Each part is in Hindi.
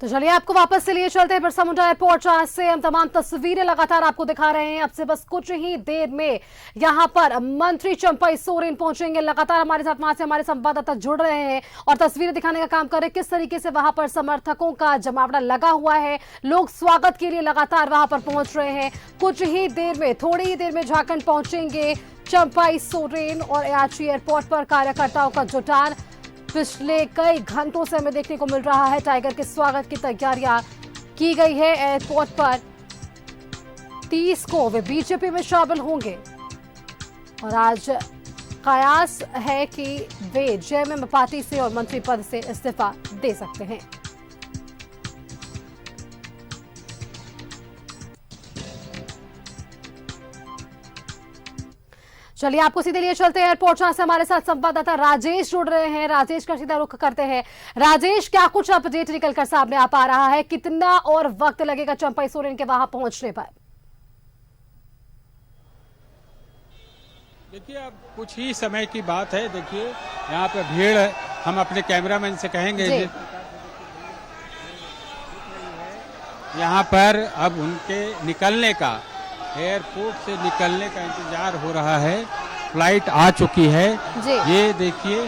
तो चलिए आपको वापस से लिए चलते हैं बिरसा मुंडा एयरपोर्ट, जहां से हम तमाम तस्वीरें लगातार आपको दिखा रहे हैं। अब से बस कुछ ही देर में यहां पर मंत्री चंपई सोरेन पहुंचेंगे। लगातार हमारे साथ वहां से हमारे संवाददाता जुड़ रहे हैं और तस्वीरें दिखाने का काम कर रहे हैं किस तरीके से वहां पर समर्थकों का जमावड़ा लगा हुआ है। लोग स्वागत के लिए लगातार वहां पर पहुंच रहे हैं। कुछ ही देर में, थोड़ी ही देर में झारखंड पहुंचेंगे चंपई सोरेन और रांची एयरपोर्ट पर कार्यकर्ताओं का जुटान पिछले कई घंटों से हमें देखने को मिल रहा है। टाइगर के स्वागत की तैयारियां की गई है एयरपोर्ट पर। 30 को वे बीजेपी में शामिल होंगे और आज कयास है कि वे जेएमएम पार्टी से और मंत्री पद से इस्तीफा दे सकते हैं। चलिए आपको सीधे लिए चलते हैं एयरपोर्ट, जहां से हमारे साथ संवाददाता राजेश जुड़ रहे हैं। राजेश का सीधा रुख करते हैं। राजेश, क्या कुछ अपडेट निकलकर सामने आ पा रहा है? कितना और वक्त लगेगा चंपई सोरेन के वहां पहुंचने पर? देखिए, अब कुछ ही समय की बात है। देखिए यहाँ पे भीड़ है, हम अपने कैमरामैन से कहेंगे यहाँ पर अब उनके निकलने का, एयरपोर्ट से निकलने का इंतजार हो रहा है। फ्लाइट आ चुकी है। ये देखिए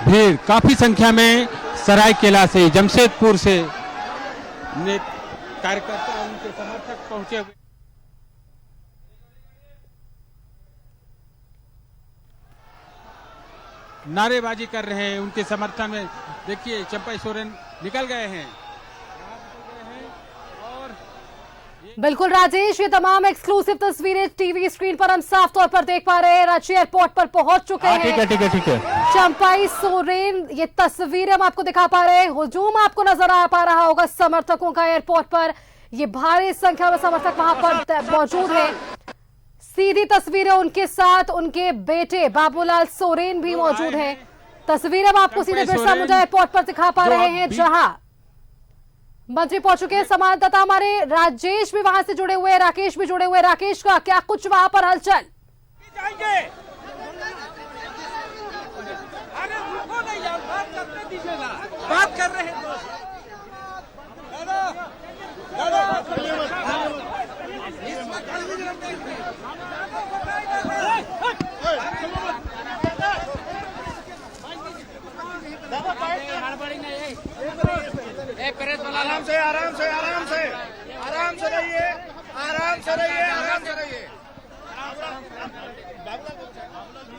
भीड़ काफी संख्या में सरायकेला से, जमशेदपुर से कार्यकर्ता, उनके समर्थक पहुंचे हुए। नारेबाजी कर रहे हैं उनके समर्थन में। देखिए चंपई सोरेन निकल गए हैं। बिल्कुल राजेश, ये तमाम एक्सक्लूसिव तस्वीरें टीवी स्क्रीन पर हम साफ तौर पर देख पा रहे हैं। रांची एयरपोर्ट पर पहुंच चुके हैं। ठीक है। चंपई सोरेन, ये तस्वीरें हम आपको दिखा पा रहे हैं। हुजूम आपको नजर आ पा रहा होगा समर्थकों का एयरपोर्ट पर। ये भारी संख्या में समर्थक वहां पर मौजूद है। सीधी तस्वीरें उनके साथ उनके बेटे बाबूलाल सोरेन भी मौजूद हैं। तस्वीरें हम आपको सीधे बिरसा मुंडा एयरपोर्ट पर दिखा पा रहे हैं, जहां मंत्री पहुंच चुके हैं। संवाददाता हमारे राजेश भी वहां से जुड़े हुए हैं, राकेश भी जुड़े हुए हैं। राकेश, का क्या कुछ वहां पर हलचल? बात कर रहे हैं। आराम से आराम से आराम से आराम से रहिए, आराम से रहिए, आराम से रहिए,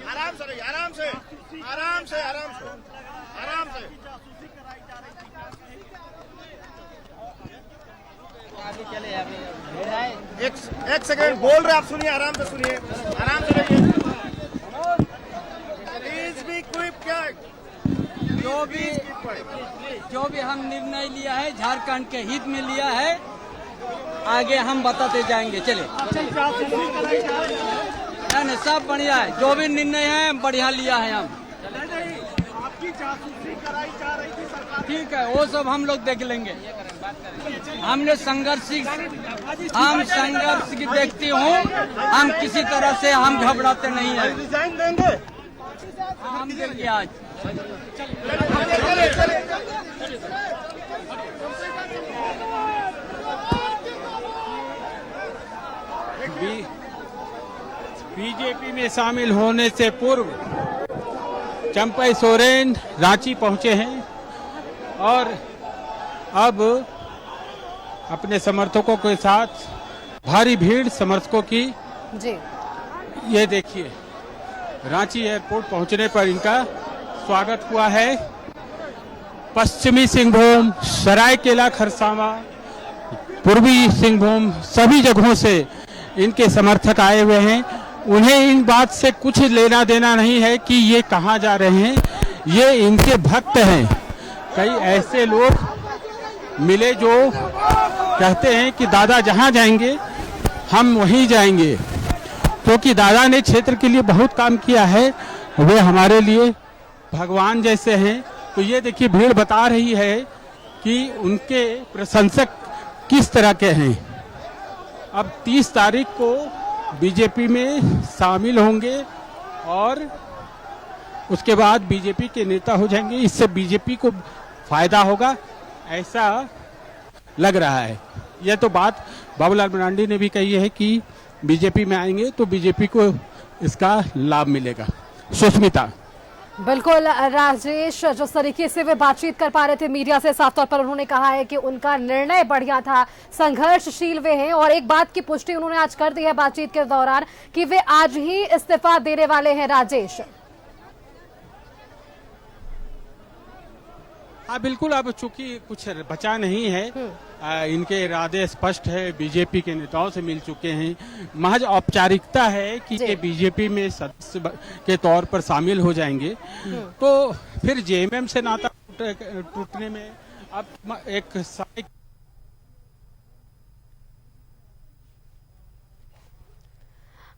आराम से रहिए, आराम से, आराम से, आराम से, आराम से। एक सेकेंड बोल रहे, आप सुनिए, आराम से सुनिए, आराम से रहिए। Please be quick. जो भी हम निर्णय लिया है झारखंड के हित में लिया है, आगे हम बताते जाएंगे। चले नहीं, सब बढ़िया है। जो भी निर्णय है बढ़िया लिया है हम। आपकी जासूसी कराई जा रही थी सरकार। ठीक है, वो सब हम लोग देख लेंगे। हमने संघर्ष की देखती हूँ। हम किसी तरह से हम घबराते नहीं है। रिजाइन देंगे हम देंगे आज। बीजेपी में शामिल होने से पूर्व चंपई सोरेन रांची पहुंचे हैं और अब अपने समर्थकों के साथ भारी भीड़ समर्थकों की जी। ये देखिए रांची एयरपोर्ट पहुंचने पर इनका स्वागत हुआ है। पश्चिमी सिंहभूम, सरायकेला खरसावां, पूर्वी सिंहभूम, सभी जगहों से इनके समर्थक आए हुए हैं। उन्हें इन बात से कुछ लेना देना नहीं है कि ये कहाँ जा रहे हैं। ये इनके भक्त हैं। कई ऐसे लोग मिले जो कहते हैं कि दादा जहाँ जाएंगे हम वहीं जाएंगे, क्योंकि दादा ने क्षेत्र के लिए बहुत काम किया है। वे हमारे लिए भगवान जैसे हैं। तो ये देखिए भीड़ बता रही है कि उनके प्रशंसक किस तरह के हैं। अब 30 तारीख को बीजेपी में शामिल होंगे और उसके बाद बीजेपी के नेता हो जाएंगे। इससे बीजेपी को फायदा होगा, ऐसा लग रहा है। यह तो बात बाबूलाल मरांडी ने भी कही है कि बीजेपी में आएंगे तो बीजेपी को इसका लाभ मिलेगा। सुष्मिता। बिल्कुल राजेश, जिस तरीके से वे बातचीत कर पा रहे थे मीडिया से, साफ तौर पर उन्होंने कहा है कि उनका निर्णय बढ़िया था, संघर्षशील वे हैं। और एक बात की पुष्टि उन्होंने आज कर दी है बातचीत के दौरान कि वे आज ही इस्तीफा देने वाले हैं। राजेश। हाँ बिल्कुल, अब चूंकि कुछ बचा नहीं है, इनके इरादे स्पष्ट है, बीजेपी के नेताओं से मिल चुके हैं, महज औपचारिकता है कि ये बीजेपी में सदस्य के तौर पर शामिल हो जाएंगे। तो फिर जेएमएम से नाता टूटने में अब एक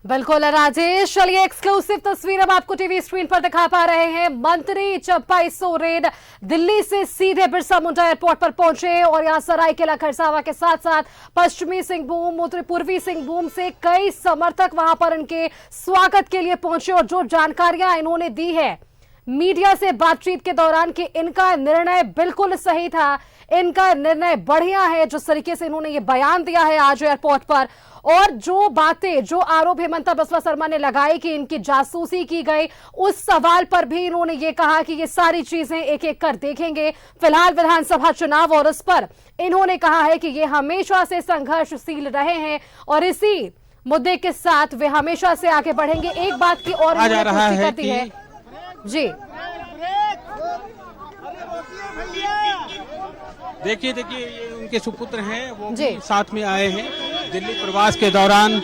बिल्कुल राजेश, चलिए एक्सक्लूसिव तस्वीर अब आपको टीवी स्क्रीन पर दिखा पा रहे हैं। मंत्री चंपई सोरेन दिल्ली से सीधे बिरसा मुंडा एयरपोर्ट पर पहुंचे और यहां सरायकेला खरसावा के साथ साथ पश्चिमी सिंहभूम, उत्तरी पूर्वी सिंहभूम से कई समर्थक वहां पर इनके स्वागत के लिए पहुंचे। और जो जानकारियां इन्होंने दी है मीडिया से बातचीत के दौरान कि इनका निर्णय बिल्कुल सही था, इनका निर्णय बढ़िया है, जिस तरीके से इन्होंने ये बयान दिया है आज एयरपोर्ट पर। और जो बातें, जो आरोप हेमंता बिस्वा शर्मा ने लगाए कि इनकी जासूसी की गई, उस सवाल पर भी इन्होंने ये कहा कि ये सारी चीजें एक एक कर देखेंगे। फिलहाल विधानसभा चुनाव और उस पर इन्होंने कहा है कि ये हमेशा से संघर्षशील रहे हैं और इसी मुद्दे के साथ वे हमेशा से आगे बढ़ेंगे। एक बात की और पुष्टि कर दी है जी। देखिए ये उनके सुपुत्र हैं, वो भी साथ में आए हैं। दिल्ली प्रवास के दौरान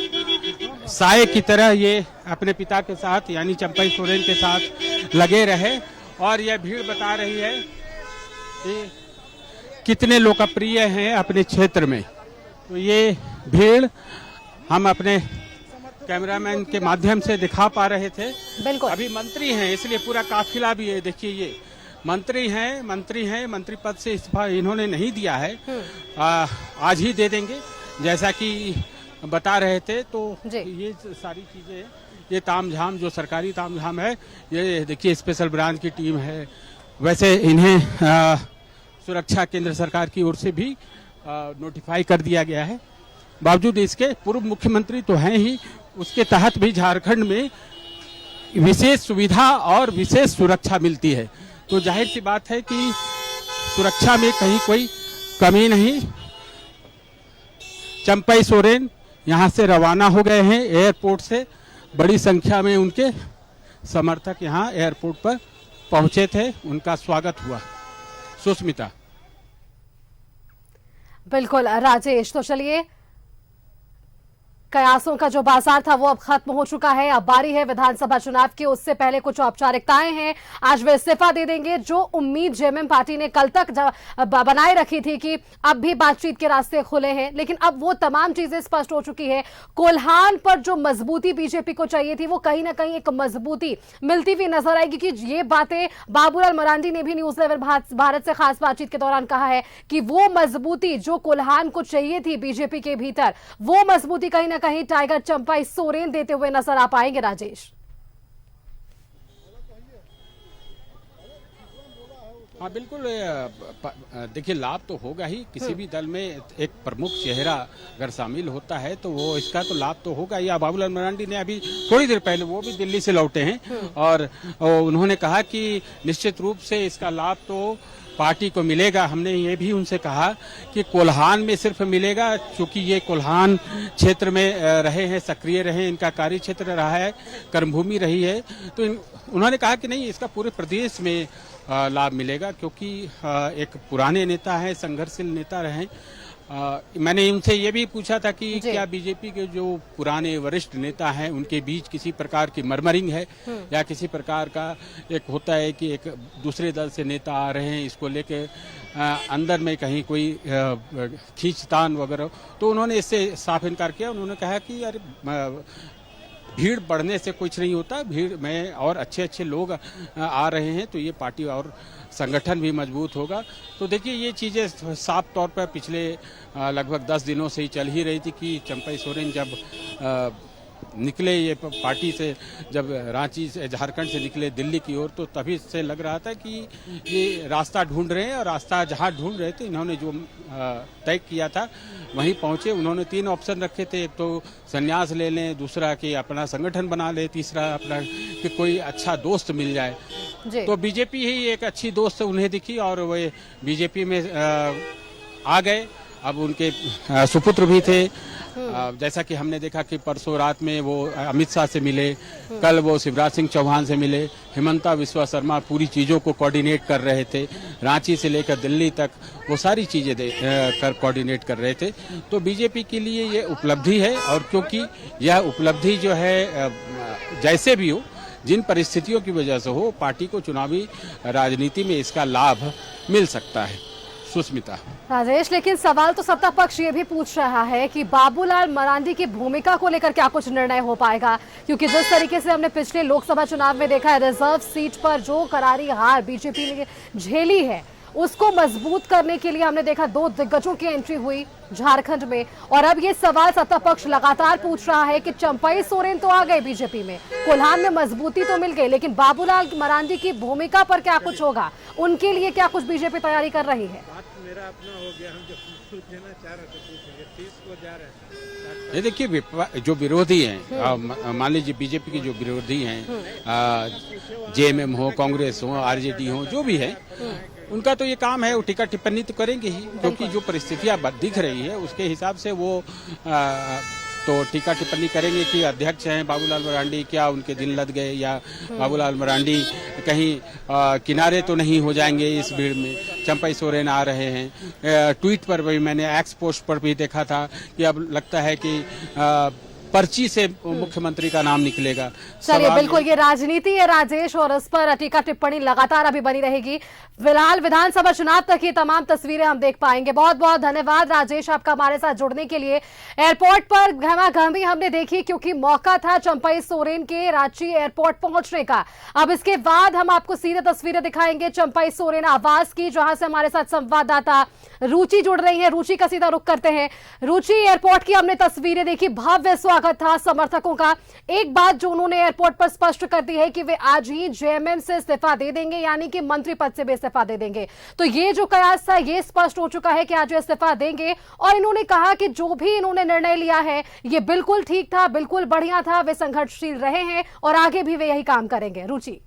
साये की तरह ये अपने पिता के साथ यानी चंपई सोरेन के साथ लगे रहे और यह भीड़ बता रही है कि कितने लोकप्रिय हैं अपने क्षेत्र में। तो ये भीड़ हम अपने कैमरामैन के माध्यम से दिखा पा रहे थे। बिल्कुल, अभी मंत्री हैं इसलिए पूरा काफिला भी है। देखिए ये मंत्री हैं, मंत्री पद से इस्तीफा इन्होंने नहीं दिया है, आज ही दे देंगे जैसा कि बता रहे थे। तो ये सारी चीजें, ये तामझाम जो सरकारी तामझाम है, ये देखिए स्पेशल ब्रांच की टीम है। वैसे इन्हें सुरक्षा केंद्र सरकार की ओर से भी नोटिफाई कर दिया गया है। बावजूद इसके पूर्व मुख्यमंत्री तो हैं ही, उसके तहत भी झारखंड में विशेष सुविधा और विशेष सुरक्षा मिलती है। तो जाहिर सी बात है कि सुरक्षा में कहीं कोई कमी नहीं। चंपई सोरेन यहां से रवाना हो गए हैं एयरपोर्ट से। बड़ी संख्या में उनके समर्थक यहां एयरपोर्ट पर पहुंचे थे, उनका स्वागत हुआ। सुष्मिता। बिल्कुल राजेश, तो चलिए कयासों का जो बाजार था वो अब खत्म हो चुका है। अब बारी है विधानसभा चुनाव की। उससे पहले कुछ औपचारिकताएं हैं। आज वे इस्तीफा दे देंगे। जो उम्मीद जेएमएम पार्टी ने कल तक बनाए रखी थी कि अब भी बातचीत के रास्ते खुले हैं, लेकिन अब वो तमाम चीजें स्पष्ट हो चुकी है। कोल्हान पर जो मजबूती बीजेपी को चाहिए थी वो कहीं ना कहीं एक मजबूती मिलती हुई नजर आएगी। कि ये बातें बाबूलाल मरांडी ने भी न्यूज लेवल भारत से खास बातचीत के दौरान कहा है कि वो मजबूती जो कोल्हान को चाहिए थी बीजेपी के भीतर, वो मजबूती कहीं कहीं टाइगर चंपई सोरेन देते हुए नजर आ पाएंगे। राजेश। हाँ बिल्कुल, देखिए लाभ तो होगा ही। किसी भी दल में एक प्रमुख चेहरा अगर शामिल होता है तो वो इसका तो लाभ तो होगा ही। बाबूलाल मरांडी ने अभी थोड़ी देर पहले, वो भी दिल्ली से लौटे हैं और उन्होंने कहा कि निश्चित रूप से इसका लाभ तो पार्टी को मिलेगा। हमने ये भी उनसे कहा कि कोल्हान में सिर्फ मिलेगा, क्योंकि ये कोल्हान क्षेत्र में रहे हैं, सक्रिय रहे, इनका कार्य क्षेत्र रहा है, कर्मभूमि रही है। तो उन्होंने कहा कि नहीं, इसका पूरे प्रदेश में लाभ मिलेगा, क्योंकि एक पुराने नेता हैं, संघर्षशील नेता रहे। मैंने उनसे ये भी पूछा था कि क्या बीजेपी के जो पुराने वरिष्ठ नेता हैं उनके बीच किसी प्रकार की मरमरिंग है या किसी प्रकार का एक होता है कि एक दूसरे दल से नेता आ रहे हैं, इसको लेके अंदर में कहीं कोई खींचतान वगैरह। तो उन्होंने इससे साफ इनकार किया। उन्होंने कहा कि यार भीड़ बढ़ने से कुछ नहीं होता, भीड़ में और अच्छे अच्छे लोग आ रहे हैं तो ये पार्टी और संगठन भी मजबूत होगा। तो देखिए ये चीज़ें साफ तौर पर पिछले लगभग 10 दिनों से ही चल ही रही थी कि चंपई सोरेन जब निकले ये पार्टी से, जब रांची से झारखंड से निकले दिल्ली की ओर, तो तभी से लग रहा था कि ये रास्ता ढूंढ रहे हैं, और रास्ता जहाँ ढूंढ रहे थे इन्होंने जो तय किया था वहीं पहुंचे। उन्होंने 3 ऑप्शन रखे थे, एक तो संन्यास ले लें, दूसरा कि अपना संगठन बना ले, तीसरा अपना कि कोई अच्छा दोस्त मिल जाए। तो बीजेपी ही एक अच्छी दोस्त उन्हें दिखी और वे बीजेपी में आ गए। अब उनके सुपुत्र भी थे, जैसा कि हमने देखा कि परसों रात में वो अमित शाह से मिले, कल वो शिवराज सिंह चौहान से मिले, हिमंता बिस्वा शर्मा पूरी चीज़ों को कोऑर्डिनेट कर रहे थे, रांची से लेकर दिल्ली तक वो सारी चीज़ें कोऑर्डिनेट कर रहे थे। तो बीजेपी के लिए ये उपलब्धि है, और क्योंकि यह उपलब्धि जो है जैसे भी हो, जिन परिस्थितियों की वजह से हो, पार्टी को चुनावी राजनीति में इसका लाभ मिल सकता है। सुस्मिता। राजेश, लेकिन सवाल तो सत्ता पक्ष ये भी पूछ रहा है कि बाबूलाल मरांडी की भूमिका को लेकर क्या कुछ निर्णय हो पाएगा, क्योंकि जिस तरीके से हमने पिछले लोकसभा चुनाव में देखा है, रिजर्व सीट पर जो करारी हार बीजेपी ने झेली है उसको मजबूत करने के लिए हमने देखा 2 दिग्गजों की एंट्री हुई झारखंड में, और अब ये सवाल सत्ता पक्ष लगातार पूछ रहा है कि चंपई सोरेन तो आ गए बीजेपी में, कोल्हान में मजबूती तो मिल गई, लेकिन बाबूलाल मरांडी की भूमिका पर क्या कुछ होगा, उनके लिए क्या कुछ बीजेपी तैयारी कर रही है? मेरा अपना हो गया, हम जो पूछना चाह रहे थे पूछेंगे, 30 को जा रहे हैं। ये देखिए, जो विरोधी हैं, मान लीजिए बीजेपी के जो विरोधी हैं, जेएमएम हो, कांग्रेस हो, आरजेडी हो, जो भी है, उनका तो ये काम है, वो टीका टिप्पणी तो करेंगे ही, क्योंकि जो परिस्थितियां दिख रही है उसके हिसाब से वो तो टीका टिप्पणी करेंगे कि अध्यक्ष हैं बाबूलाल मरांडी, क्या उनके दिन लद गए, या बाबूलाल मरांडी कहीं किनारे तो नहीं हो जाएंगे इस भीड़ में, चंपई सोरेन आ रहे हैं। ट्वीट पर भी मैंने एक्स पोस्ट पर भी देखा था कि अब लगता है कि पर्ची से मुख्यमंत्री का नाम निकलेगा। चलिए, बिल्कुल ये राजनीति है राजेश, और इस पर टीका टिप्पणी लगातार अभी बनी रहेगी। फिलहाल विधानसभा चुनाव तक ये तमाम तस्वीरें हम देख पाएंगे। बहुत बहुत धन्यवाद राजेश आपका हमारे साथ जुड़ने के लिए। एयरपोर्ट पर घमाघमी हमने देखी, क्योंकि मौका था चंपई सोरेन के रांची एयरपोर्ट पहुंचने का। अब इसके बाद हम आपको सीधे तस्वीरें दिखाएंगे चंपई सोरेन आवास की, जहां से हमारे साथ संवाददाता रुचि जुड़ रही है। रुचि का सीधा रुख करते हैं। रुचि, एयरपोर्ट की हमने तस्वीरें देखी, भव्य स्वागत था समर्थकों का। एक बात जो उन्होंने एयरपोर्ट पर स्पष्ट कर दी है कि वे आज ही जेएमएम से इस्तीफा दे देंगे, यानी कि मंत्री पद से भी इस्तीफा दे देंगे। तो ये जो कयास था ये स्पष्ट हो चुका है कि आज इस्तीफा देंगे, और इन्होंने कहा कि जो भी इन्होंने निर्णय लिया है ये बिल्कुल ठीक था, बिल्कुल बढ़िया था, वे संघर्षशील रहे हैं और आगे भी वे यही काम करेंगे। रुचि।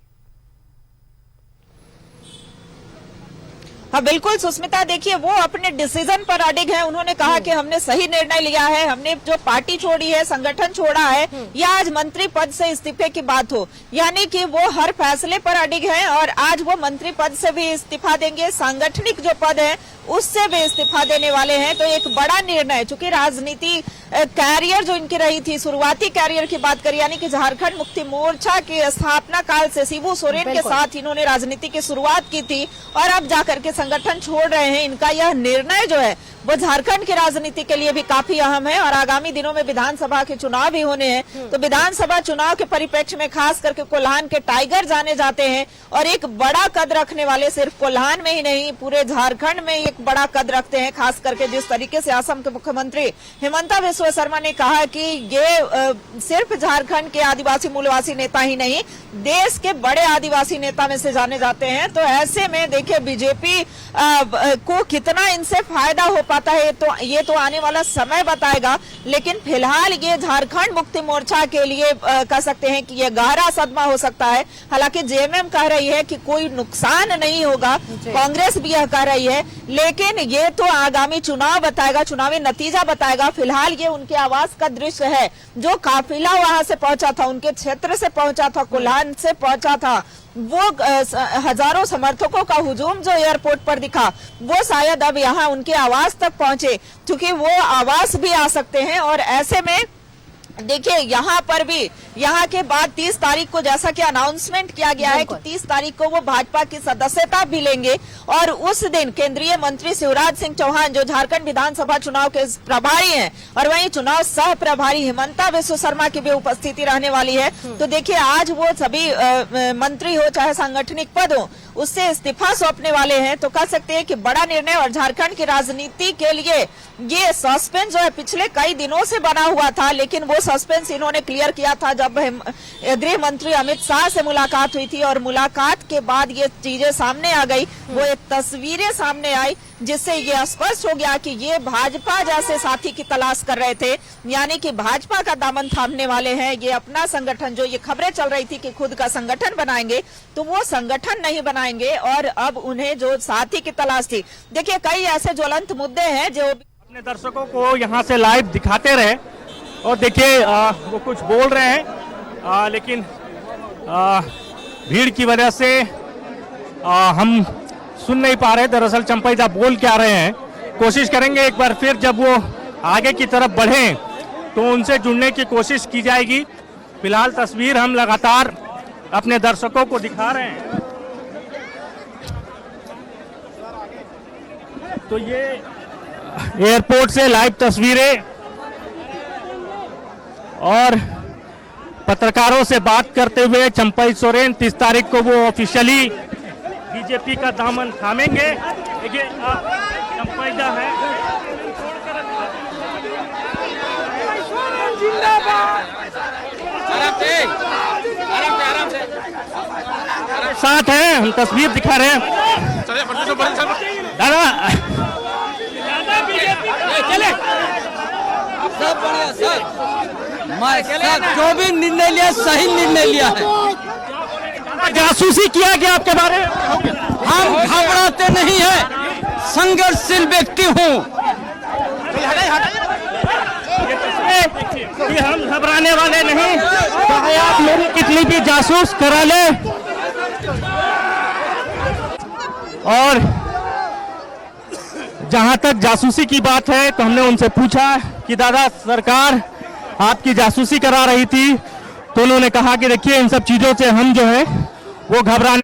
हाँ बिल्कुल सुस्मिता, देखिए वो अपने डिसीजन पर अडिग है। उन्होंने कहा कि हमने सही निर्णय लिया है, हमने जो पार्टी छोड़ी है, संगठन छोड़ा है, या आज मंत्री पद से इस्तीफे की बात हो, यानी कि वो हर फैसले पर अडिग है और आज वो मंत्री पद से भी इस्तीफा देंगे, सांगठनिक जो पद है उससे वे इस्तीफा देने वाले हैं। तो एक बड़ा निर्णय, चूंकि राजनीति कैरियर जो इनकी रही थी, शुरुआती कैरियर की बात करें, यानी कि झारखंड मुक्ति मोर्चा की स्थापना काल से शिबू सोरेन के साथ इन्होंने राजनीति की शुरुआत की थी, और अब जाकर के संगठन छोड़ रहे हैं। इनका यह निर्णय जो है वो झारखंड की राजनीति के लिए भी काफी अहम है, और आगामी दिनों में विधानसभा के चुनाव भी होने हैं। तो विधानसभा चुनाव के परिप्रेक्ष्य में खास करके कोल्हान के टाइगर जाने जाते हैं, और एक बड़ा कद रखने वाले सिर्फ कोल्हान में ही नहीं पूरे झारखंड में एक बड़ा कद रखते हैं। खास करके जिस तरीके से असम के मुख्यमंत्री हिमंता बिस्वा शर्मा ने कहा कि ये सिर्फ झारखंड के आदिवासी मूलवासी नेता ही नहीं, देश के बड़े आदिवासी नेता में से जाने जाते हैं। तो ऐसे में देखिए बीजेपी को कितना इनसे फायदा हो पाता है तो ये तो आने वाला समय बताएगा, लेकिन फिलहाल ये झारखंड मुक्ति मोर्चा के लिए कह सकते हैं कि ये गहरा सदमा हो सकता है। हालांकि जेएमएम कह रही है कि कोई नुकसान नहीं होगा, कांग्रेस भी यह कह रही है, लेकिन ये तो आगामी चुनाव बताएगा, चुनावी नतीजा बताएगा। फिलहाल ये उनके आवास का दृश्य है, जो काफिला वहां से पहुंचा था, उनके क्षेत्र से पहुंचा था, कोल्हान से पहुंचा था, वो हजारों समर्थकों का हुजूम जो एयरपोर्ट पर दिखा, वो शायद अब यहाँ उनके आवास तक पहुंचे, क्योंकि वो आवास भी आ सकते हैं। और ऐसे में देखिए यहाँ पर भी यहाँ के बाद 30 तारीख को जैसा कि अनाउंसमेंट किया गया है कि 30 तारीख को वो भाजपा की सदस्यता भी लेंगे और उस दिन केंद्रीय मंत्री शिवराज सिंह चौहान जो झारखंड विधानसभा चुनाव के प्रभारी हैं और वहीं चुनाव सह प्रभारी हिमंता बिस्वा शर्मा की भी उपस्थिति रहने वाली है। तो देखिए आज वो सभी मंत्री हो चाहे सांगठनिक पद हो उससे इस्तीफा सौंपने वाले हैं। तो कह सकते हैं कि बड़ा निर्णय और झारखंड की राजनीति के लिए ये सस्पेंस जो है पिछले कई दिनों से बना हुआ था, लेकिन वो सस्पेंस इन्होंने क्लियर किया था जब गृह मंत्री अमित शाह से मुलाकात हुई थी और मुलाकात के बाद ये चीजें सामने आ गई, वो एक तस्वीरें सामने आई जिससे ये स्पष्ट हो गया कि ये भाजपा जैसे साथी की तलाश कर रहे थे, यानी कि भाजपा का दामन थामने वाले हैं। ये अपना संगठन जो ये खबरें चल रही थी कि खुद का संगठन बनाएंगे, तो वो संगठन नहीं बनाएंगे और अब उन्हें जो साथी की तलाश थी। देखिए कई ऐसे ज्वलंत मुद्दे हैं जो अपने दर्शकों को यहाँ से लाइव दिखाते रहे और देखिए वो कुछ बोल रहे हैं लेकिन भीड़ की वजह से हम सुन नहीं पा रहे। दरअसल चंपैदा बोल क्या रहे हैं, कोशिश करेंगे एक बार फिर जब वो आगे की तरफ बढ़ें तो उनसे जुड़ने की कोशिश की जाएगी। फिलहाल तस्वीर हम लगातार अपने दर्शकों को दिखा रहे हैं। तो ये एयरपोर्ट से लाइव तस्वीरें और पत्रकारों से बात करते हुए चंपई सोरेन 30 तारीख को वो ऑफिशियली बीजेपी का दामन थामेंगे। देखिए चंपैदा है साथ हैं, हम तस्वीर दिखा रहे हैं। दादा चले सब बढ़िया सब जो भी निर्णय लिया सही निर्णय लिया है। जासूसी किया गया आपके बारे में? हम घबराते नहीं है, संघर्षशील व्यक्ति हूँ। कि हम घबराने वाले नहीं, चाहे आप मेरी कितनी भी जासूस करा ले। और जहां तक जासूसी की बात है तो हमने उनसे पूछा कि दादा सरकार आपकी जासूसी करा रही थी, तो उन्होंने कहा कि देखिए इन सब चीजों से हम जो है वो घबराने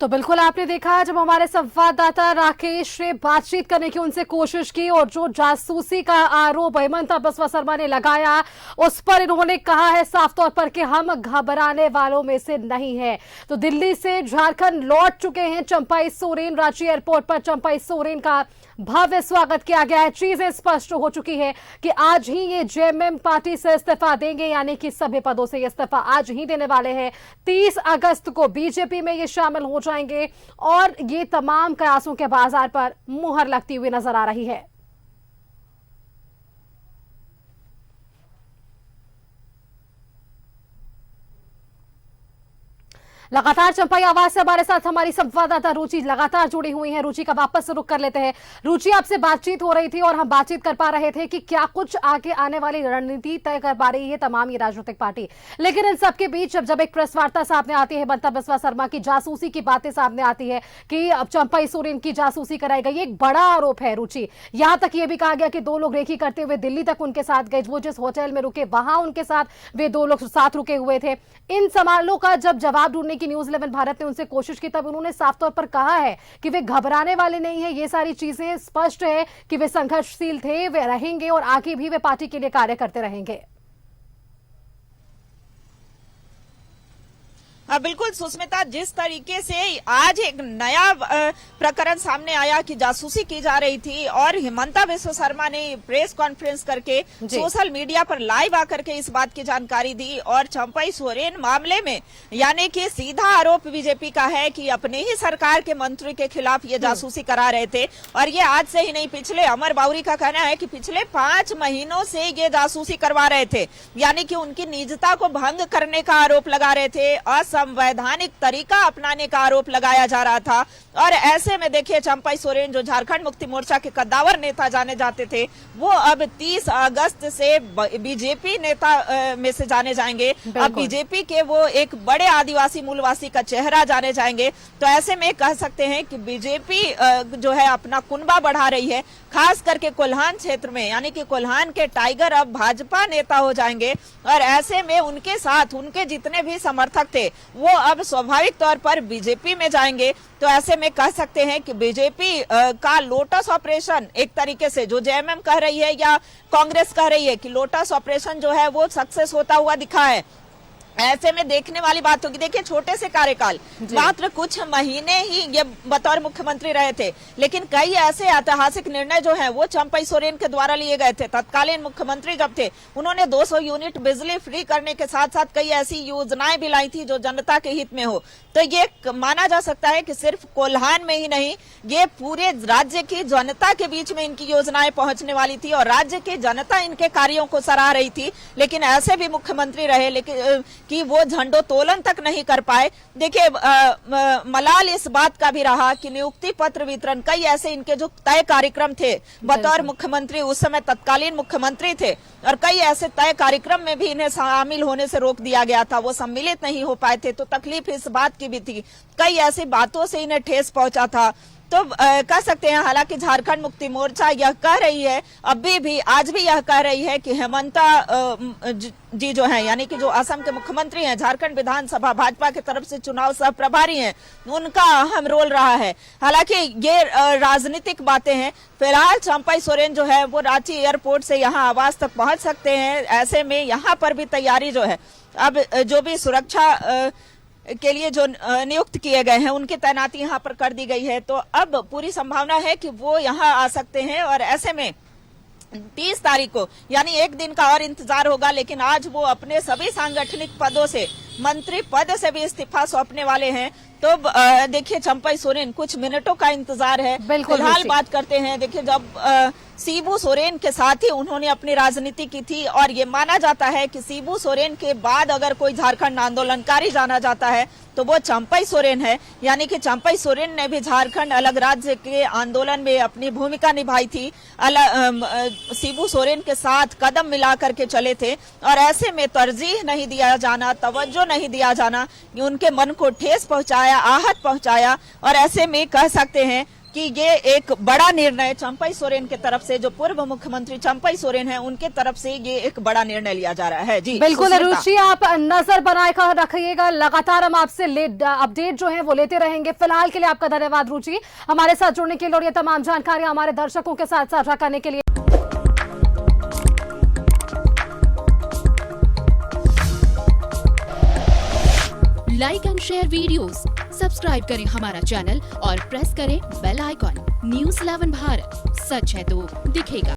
तो बिल्कुल आपने देखा जब हमारे संवाददाता राकेश ने बातचीत करने की उनसे कोशिश की और जो जासूसी का आरोप हिमंता बिस्वा शर्मा ने लगाया उस पर इन्होंने कहा है साफ तौर पर कि हम घबराने वालों में से नहीं हैं। तो दिल्ली से झारखंड लौट चुके हैं चंपई सोरेन। रांची एयरपोर्ट पर चंपई सोरेन का भव्य स्वागत किया गया है। चीजें स्पष्ट हो चुकी है कि आज ही ये जेएमएम पार्टी से इस्तीफा देंगे, यानी कि सभी पदों से इस्तीफा आज ही देने वाले हैं। 30 अगस्त को बीजेपी में ये शामिल हो जाएंगे और ये तमाम कयासों के बाजार पर मुहर लगती हुई नजर आ रही है। लगातार चंपई आवाज से हमारे साथ हमारी संवाददाता रुचि लगातार जुड़ी हुई है। रुचि का वापस से रुख कर लेते हैं। रुचि, आपसे बातचीत हो रही थी और हम बातचीत कर पा रहे थे कि क्या कुछ आगे आने वाली रणनीति तय कर पा रही है तमाम ये राजनीतिक पार्टी, लेकिन इन सबके बीच जब एक प्रेस वार्ता सामने आती है, हिमंता बिस्वा शर्मा की जासूसी की बातें सामने आती है कि अब चंपई सोरेन की जासूसी कराई गई, एक बड़ा आरोप है रुचि। यहां तक यह भी कहा गया कि 2 लोग रेकी करते हुए दिल्ली तक उनके साथ गए, वो जिस होटल में रुके वहां उनके साथ वे 2 लोग साथ रुके हुए थे। इन सवालों का जब जवाब ढूंढने की न्यूज 11 भारत ने उनसे कोशिश की तब उन्होंने साफ तौर पर कहा है कि वे घबराने वाले नहीं है। ये सारी चीजें स्पष्ट है कि वे संघर्षशील थे, वे रहेंगे और आगे भी वे पार्टी के लिए कार्य करते रहेंगे। बिल्कुल सुष्मिता, जिस तरीके से आज एक नया प्रकरण सामने आया कि जासूसी की जा रही थी और हिमंता बिस्वा शर्मा ने प्रेस कॉन्फ्रेंस करके सोशल मीडिया पर लाइव आकर के इस बात की जानकारी दी और चंपई सोरेन मामले में यानी कि सीधा आरोप बीजेपी का है कि अपने ही सरकार के मंत्री के खिलाफ ये जासूसी करा रहे थे। और ये आज से ही नहीं, पिछले अमर बावरी का कहना है कि पिछले 5 महीनों से ये जासूसी करवा रहे थे, यानी कि उनकी निजता को भंग करने का आरोप लगा रहे थे, असंवैधानिक तरीका अपनाने का आरोप लगाया जा रहा था। और ऐसे में देखिए चंपई सोरेन जो झारखंड मुक्ति मोर्चा के कद्दावर नेता जाने जाते थे, वो अब 30 अगस्त से बीजेपी नेता में से जाने जाएंगे। अब बीजेपी के वो एक बड़े आदिवासी मूलवासी का चेहरा जाने जाएंगे। तो ऐसे में कह सकते हैं कि बीजेपी जो है अपना कुनबा बढ़ा रही है, खास करके कोल्हान क्षेत्र में, यानी कि कोल्हान के टाइगर अब भाजपा नेता हो जाएंगे। और ऐसे में उनके साथ उनके जितने भी समर्थक थे वो अब स्वाभाविक तौर पर बीजेपी में जाएंगे। तो ऐसे में कह सकते हैं कि बीजेपी का लोटस ऑपरेशन एक तरीके से, जो जेएमएम कह रही है या कांग्रेस कह रही है कि लोटस ऑपरेशन जो है वो सक्सेस होता हुआ दिखा है। ऐसे में देखने वाली बात होगी। देखिए छोटे से कार्यकाल, मात्र कुछ महीने ही ये बतौर मुख्यमंत्री रहे थे, लेकिन कई ऐसे ऐतिहासिक निर्णय जो हैं वो चंपई सोरेन के द्वारा लिए गए थे। तत्कालीन मुख्यमंत्री जब थे उन्होंने 200 यूनिट बिजली फ्री करने के साथ साथ कई ऐसी योजनाएं भी लाई थी जो जनता के हित में हो। तो ये माना जा सकता है कि सिर्फ कोल्हान में ही नहीं, ये पूरे राज्य की जनता के बीच में इनकी योजनाएं पहुंचने वाली थी और राज्य की जनता इनके कार्यों को सराह रही थी। लेकिन ऐसे भी मुख्यमंत्री रहे लेकिन कि वो झंडोत्तोलन तक नहीं कर पाए। देखिए मलाल इस बात का भी रहा कि नियुक्ति पत्र वितरण, कई ऐसे इनके जो तय कार्यक्रम थे बतौर मुख्यमंत्री, उस समय तत्कालीन मुख्यमंत्री थे, और कई ऐसे तय कार्यक्रम में भी इन्हें शामिल होने से रोक दिया गया था, वो सम्मिलित नहीं हो पाए थे। तो तकलीफ इस बात की भी थी, कई ऐसी बातों से इन्हें ठेस पहुंचा था। तो कह सकते हैं हालांकि झारखंड मुक्ति मोर्चा यह कह रही है, अभी भी आज भी यह कह रही है कि हेमंता जी जो हैं, यानी कि जो असम के मुख्यमंत्री हैं, झारखंड विधानसभा भाजपा की तरफ से चुनाव सह प्रभारी हैं, उनका अहम रोल रहा है। हालांकि ये राजनीतिक बातें हैं। फिलहाल चंपई सोरेन जो है वो रांची एयरपोर्ट से यहाँ आवास तक पहुंच सकते हैं। ऐसे में यहाँ पर भी तैयारी जो है, अब जो भी सुरक्षा के लिए जो नियुक्त किए गए हैं उनकी तैनाती यहाँ पर कर दी गई है। तो अब पूरी संभावना है कि वो यहाँ आ सकते हैं। और ऐसे में 30 तारीख को यानी एक दिन का और इंतजार होगा, लेकिन आज वो अपने सभी सांगठनिक पदों से, मंत्री पद से भी इस्तीफा सौंपने वाले हैं। तो देखिए चंपई सोरेन, कुछ मिनटों का इंतजार है। फिलहाल बात करते हैं, देखिए जब शिबू सोरेन के साथ ही उन्होंने अपनी राजनीति की थी और ये माना जाता है कि शिबू सोरेन के बाद अगर कोई झारखंड आंदोलनकारी जाना जाता है तो वो चंपई सोरेन है। यानी कि चंपई सोरेन ने भी झारखंड अलग राज्य के आंदोलन में अपनी भूमिका निभाई थी, शिबू सोरेन के साथ कदम मिला करके चले थे। और ऐसे में तरजीह नहीं दिया जाना, तवज्जो नहीं दिया जाना, उनके मन को ठेस पहुंचाया, आहत पहुंचाया। और ऐसे में कह सकते हैं कि ये एक बड़ा निर्णय चंपई सोरेन के तरफ से, जो पूर्व मुख्यमंत्री चंपई सोरेन हैं, उनके तरफ से ये एक बड़ा निर्णय लिया जा रहा है। जी बिल्कुल रुचि, आप नजर बनाए कर रखिएगा, लगातार हम आपसे अपडेट जो है वो लेते रहेंगे। फिलहाल के लिए आपका धन्यवाद रुचि, हमारे साथ जुड़ने के लिए और ये तमाम जानकारी हमारे दर्शकों के साथ साझा करने के लिए। Like and share videos, subscribe करें हमारा चैनल और प्रेस करें बेल आइकॉन। न्यूज़ 11 भारत, सच है तो दिखेगा।